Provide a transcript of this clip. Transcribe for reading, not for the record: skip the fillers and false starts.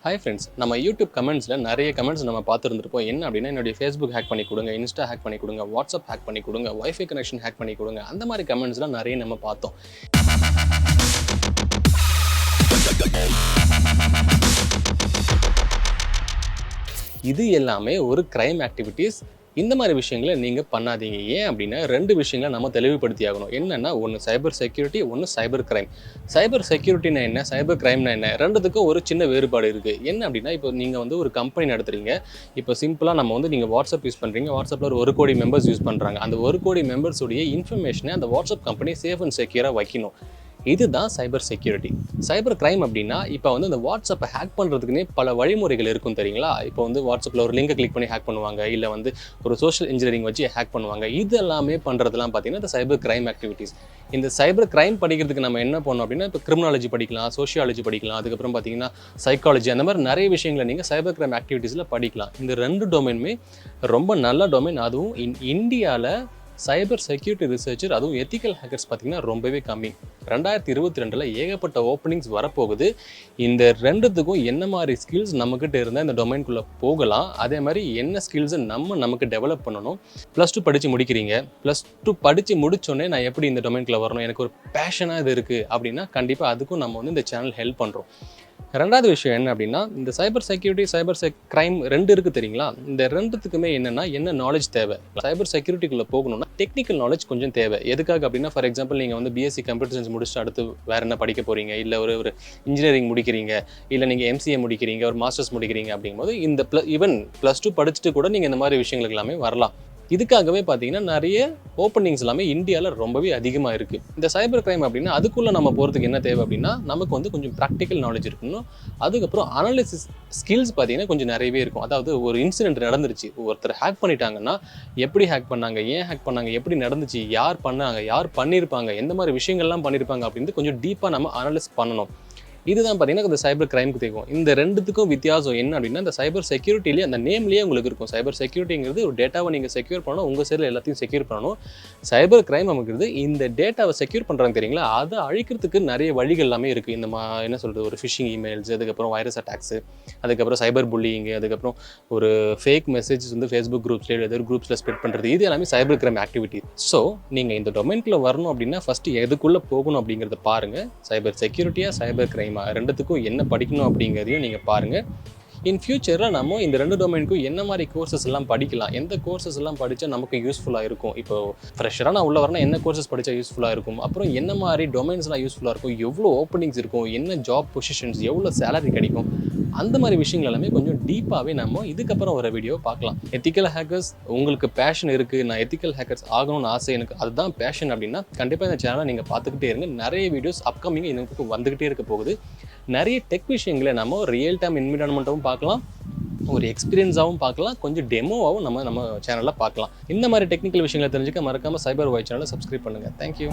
Hi friends, நம்ம YouTube கமெண்ட்ஸில் நிறைய கமெண்ட்ஸ் நம்ம பார்த்துருந்துருப்போம். என்ன அப்படின்னா, என்னுடைய ஃபேஸ்புக் ஹேக் பண்ணி கொடுங்க, இன்ஸ்டா ஹேக் பண்ணி கொடுங்க, வாட்ஸ்அப் ஹேக் பண்ணி கொடுங்க, வைஃபை கனெக்ஷன் ஹேக் பண்ணி கொடுங்க, அந்த மாதிரி கமெண்ட்ஸ்லாம் நிறைய நம்ம பார்த்தோம். இது எல்லாமே ஒரு கிரைம் ஆக்டிவிட்டீஸ். இந்த மாதிரி விஷயங்களை நீங்கள் பண்ணாதீங்க. ஏன் அப்படின்னா, ரெண்டு விஷயங்களை நம்ம தெளிவுபடுத்தி ஆகணும். என்னென்னா, ஒன்று சைபர் செக்யூரிட்டி, ஒன்று சைபர் கிரைம். சைபர் செக்யூரிட்டினா என்ன, சைபர் கிரைம்னா என்ன, ரெண்டுத்துக்கும் ஒரு சின்ன வேறுபாடு இருக்குது. என்ன அப்படின்னா, இப்போ நீங்கள் ஒரு கம்பெனி நடத்துகிறீங்க. இப்போ சிம்பிளாக நம்ம நீங்கள் வாட்ஸ்அப் யூஸ் பண்ணுறீங்க. வாட்ஸ்அப்பில் ஒரு 1 கோடி மெம்பர்ஸ் யூஸ் பண்ணுறாங்க. அந்த 1 கோடி மெம்பர்ஸுடைய இன்ஃபர்மேஷனை அந்த வாட்ஸ்அப் கம்பெனி சேஃப் அண்ட் செக்யூராக வைக்கணும். இதுதான் சைபர் செக்யூரிட்டி. சைபர் கிரைம் அப்படின்னா, இப்போ அந்த வாட்ஸ்அப்பை ஹேக் பண்ணுறதுக்குன்னே பல வழிமுறைகள் இருக்கும் தெரியுங்களா? இப்போ வாட்ஸ்அப்பில் ஒரு லிங்கை கிளிக் பண்ணி ஹேக் பண்ணுவாங்க, இல்லை ஒரு சோஷியல் இன்ஜினியரிங் வச்சு ஹேக் பண்ணுவாங்க. இது எல்லாமே பண்ணுறதுலாம் பார்த்தீங்கன்னா இந்த சைபர் கிரைம் ஆக்டிவிட்டீஸ். இந்த சைபர் கிரைம் படிக்கிறதுக்கு நம்ம என்ன பண்ணோம் அப்படின்னா, இப்போ கிரிமினாலஜி படிக்கலாம், சோஷியாலஜி படிக்கலாம், அதுக்கப்புறம் பார்த்தீங்கன்னா சைக்காலஜி, அந்த மாதிரி நிறைய விஷயங்களை நீங்கள் சைபர் கிரைம் ஆக்டிவிட்டீஸில் படிக்கலாம். இந்த 2 டொமைனுமே ரொம்ப நல்ல டொமைன். அதுவும் இந்தியாவில் சைபர் செக்யூரிட்டி ரிசர்ச்சர், அதுவும் எத்திக்கல் ஹேக்கர்ஸ் பார்த்தீங்கன்னா ரொம்பவே கம்மி. 2022 ஏகப்பட்ட ஓப்பனிங்ஸ் வரப்போகுது. இந்த ரெண்டுத்துக்கும் என்ன மாதிரி ஸ்கில்ஸ் நம்மக்கிட்ட இருந்தால் இந்த டொமைனுக்குள்ளே போகலாம், அதே மாதிரி என்ன ஸ்கில்ஸை நமக்கு டெவலப் பண்ணணும். +2 படித்து முடிக்கிறீங்க, +2 படித்து முடித்தோடனே நான் எப்படி இந்த டொமைனுக்குள்ளே வரணும், எனக்கு ஒரு பேஷனாக இது இருக்குது அப்படின்னா கண்டிப்பாக அதுக்கும் நம்ம இந்த சேனல் ஹெல்ப் பண்ணுறோம். ரெண்டாவது விஷயம் என்ன அப்படின்னா, இந்த சைபர் செக்யூரிட்டி, சைபர் கிரைம் 2 இருக்குது தெரியுங்களா? இந்த ரெண்டுத்துக்குமே என்ன நாலேஜ் தேவை. சைபர் செக்யூரிட்டிக்குள்ளே போகணும்னா டெக்னிக்கல் நாலேஜ் கொஞ்சம் தேவை. எதுக்காக அப்படின்னா, ஃபார் எக்ஸாம்பிள் நீங்கள் பிஎஸ்சி கம்ப்யூட்டர் சயின்ஸ் முடிச்சுட்டு அடுத்து வேறு என்ன படிக்க போகிறீங்க, இல்லை ஒரு இன்ஜினியரிங் முடிக்கிறீங்க, இல்லை நீங்கள் எம்சிஏ முடிக்கிறீங்க, ஒரு மாஸ்டர்ஸ் முடிக்கிறீங்க அப்படிங்கும்போது இந்த ஈவன் +2 படிச்சுட்டு கூட நீங்கள் இந்த மாதிரி விஷயங்களுக்கு எல்லாமே வரலாம். இதுக்காகவே பார்த்தீங்கன்னா நிறைய ஓப்பனிங்ஸ் எல்லாமே இந்தியாவில் ரொம்பவே அதிகமாக இருக்குது. இந்த சைபர் கிரைம் அப்படின்னா அதுக்குள்ளே நம்ம போகிறதுக்கு என்ன தேவை அப்படின்னா, நமக்கு கொஞ்சம் ப்ராக்டிக்கல் நாலேஜ் இருக்கணும். அதுக்கப்புறம் அனாலிசிஸ் ஸ்கில்ஸ் பார்த்தீங்கன்னா கொஞ்சம் நிறையவே இருக்கும். அதாவது ஒரு இன்சிடென்ட் நடந்துருச்சு, ஒருத்தர் ஹேக் பண்ணிட்டாங்கன்னா எப்படி ஹேக் பண்ணாங்க, ஏன் ஹேக் பண்ணாங்க, எப்படி நடந்துச்சு, யார் பண்ணாங்க, யார் பண்ணியிருப்பாங்க, எந்த மாதிரி விஷயங்கள்லாம் பண்ணியிருப்பாங்க அப்படின்ட்டு கொஞ்சம் டீப்பாக நம்ம அனலைஸ் பண்ணணும். இதுதான் பார்த்தீங்கன்னா இந்த சைபர் கிரைமுக்கு தேவை. இந்த ரெண்டுத்துக்கும் வித்தியாசம் என்ன அப்படின்னா, இந்த சைபர் செக்யூரிட்டிலேயே அந்த நேம்லேயே உங்களுக்கு இருக்கும். சைபர் செக்யூரிட்டிங்கிறது ஒரு டேட்டாவை நீங்கள் செக்யூர் பண்ணணும், உங்கள் சைடில் எல்லாத்தையும் செக்யூர் பண்ணணும். சைபர் கிரைம் நமக்குறது இந்த டேட்டாவை செக்யூர் பண்ணுறாங்க தெரியுங்களா, அதை அழிக்கிறதுக்கு நிறைய வழிகள் எல்லாமே இருக்குது. இந்த என்ன சொல்கிறது, ஒரு ஃபிஷிங் இமெயில்ஸ், அதுக்கப்புறம் வைரஸ் அட்டாக்ஸு, அதுக்கப்புறம் சைபர் புல்லிங்கு, அதுக்கப்புறம் ஒரு ஃபேக் மெசேஜஸ் ஃபேஸ்புக் குரூப்ஸ்லேயே ஏதோ ஒரு குரூப்ஸில் ஸ்ப்ரெட் பண்ணுறது, இது எல்லாமே சைபர் கிரைம் ஆக்டிவிட்டி. ஸோ நீங்கள் இந்த டொமைனுக்குள்ளே வரணும் அப்படின்னா ஃபஸ்ட்டு எதுக்குள்ளே போகணும் அப்படிங்கிறத பாருங்கள். சைபர் செக்யூரிட்டியாக, சைபர் கிரைம் ரெண்டுத்துக்கும் என்ன படிக்கணும் அப்படிங்கிறதையும் நீங்கள் பாருங்கள். இன் ஃபியூச்சரில் நம்ம இந்த 2 டொமைனுக்கும் என்ன மாதிரி கோர்சஸ் எல்லாம் படிக்கலாம், எந்த கோர்சஸ் எல்லாம் படித்தா நமக்கு யூஸ்ஃபுல்லாக இருக்கும். இப்போ ஃப்ரெஷராக நான் உள்ள வரேன்னா என்ன கோர்சஸ் படித்தா யூஸ்ஃபுல்லாக இருக்கும், அப்புறம் என்ன மாதிரி டொமைன்ஸ்லாம் யூஸ்ஃபுல்லாக இருக்கும், எவ்வளோ ஓப்பனிங்ஸ் இருக்கும், என்ன ஜாப் பொசிஷன்ஸ், எவ்வளோ சேலரி கிடைக்கும், அந்த மாதிரி விஷயங்கள் எல்லாமே கொஞ்சம் டீப்பாகவே நம்ம இதுக்கப்புறம் ஒரு வீடியோ பார்க்கலாம். எத்திக்கல் ஹேக்கர்ஸ், உங்களுக்கு பேஷன் இருக்குது, நான் எத்திக்கல் ஹேக்கர்ஸ் ஆகணும்னு ஆசை, எனக்கு அதுதான் பேஷன் அப்படின்னா கண்டிப்பாக இந்த சேனலை நீங்கள் பார்த்துக்கிட்டே இருங்க. நிறைய வீடியோஸ் அப்கமிங் எனக்கு வந்துக்கிட்டே இருக்க போகுது. நிறைய டெக் விஷயங்களை நம்ம ரியல் டைம் என்விரான்மெண்ட்டாகவும் பார்க்கலாம், ஒரு எக்ஸ்பீரியன்ஸாகவும் பார்க்கலாம், கொஞ்சம் டெமோவாகவும் நம்ம சேனலில் பார்க்கலாம். இந்த மாதிரி டெக்னிக்கல் விஷயங்களை தெரிஞ்சுக்க மறக்காமல் சைபர் வாய்ஸ் சேனலை சப்ஸ்கிரைப் பண்ணுங்கள். தேங்க்யூ.